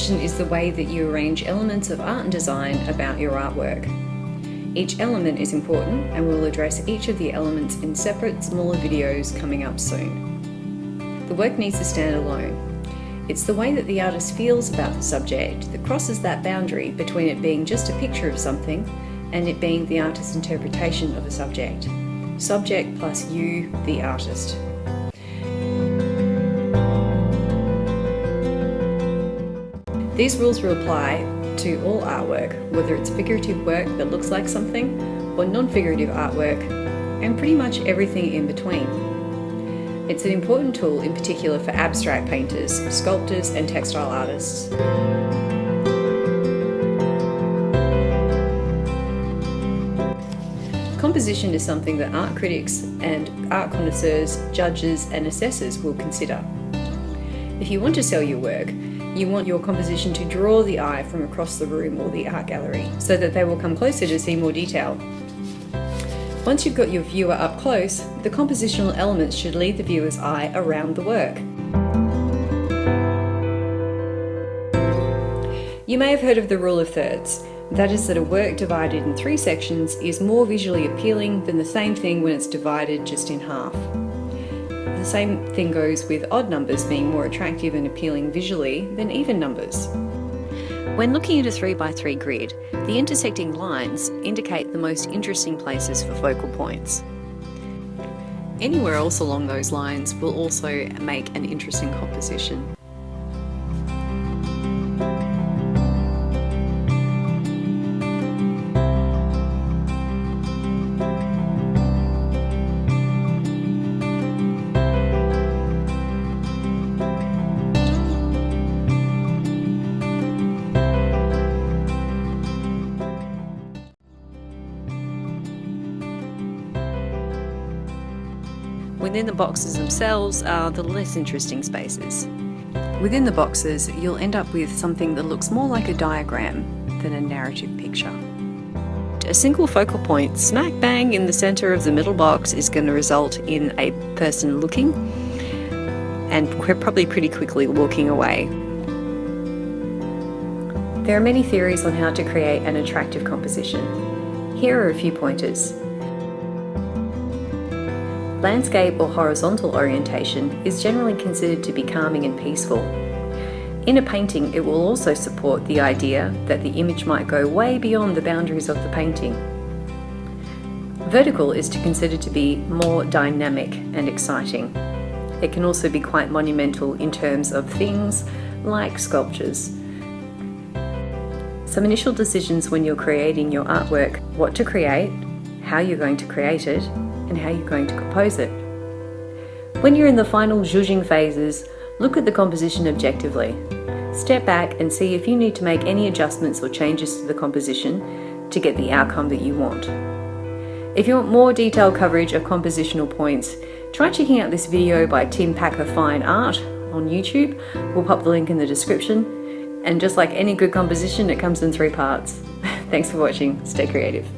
Composition is the way that you arrange elements of art and design about your artwork. Each element is important, and we'll address each of the elements in separate, smaller videos coming up soon. The work needs to stand alone. It's the way that the artist feels about the subject that crosses that boundary between it being just a picture of something and it being the artist's interpretation of a subject. Subject plus you, the artist. These rules will apply to all artwork, whether it's figurative work that looks like something or non-figurative artwork, and pretty much everything in between. It's an important tool in particular for abstract painters, sculptors and textile artists. Composition is something that art critics and art connoisseurs, judges and assessors will consider. If you want to sell your work, you want your composition to draw the eye from across the room or the art gallery so that they will come closer to see more detail. Once you've got your viewer up close, the compositional elements should lead the viewer's eye around the work. You may have heard of the rule of thirds. That is that a work divided in 3 sections is more visually appealing than the same thing when it's divided just in half. The same thing goes with odd numbers being more attractive and appealing visually than even numbers. When looking at a 3x3 grid, the intersecting lines indicate the most interesting places for focal points. Anywhere else along those lines will also make an interesting composition. Within the boxes themselves are the less interesting spaces. Within the boxes, you'll end up with something that looks more like a diagram than a narrative picture. A single focal point smack bang in the center of the middle box is going to result in a person looking and probably pretty quickly walking away. There are many theories on how to create an attractive composition. Here are a few pointers. Landscape or horizontal orientation is generally considered to be calming and peaceful. In a painting, it will also support the idea that the image might go way beyond the boundaries of the painting. Vertical is considered to be more dynamic and exciting. It can also be quite monumental in terms of things like sculptures. Some initial decisions when you're creating your artwork: what to create, how you're going to create it, and how you're going to compose it. When you're in the final zhuzhing phases, look at the composition objectively. Step back and see if you need to make any adjustments or changes to the composition to get the outcome that you want. If you want more detailed coverage of compositional points, try checking out this video by Tim Packer Fine Art on YouTube. We'll pop the link in the description. And just like any good composition, it comes in 3 parts. Thanks for watching. Stay creative.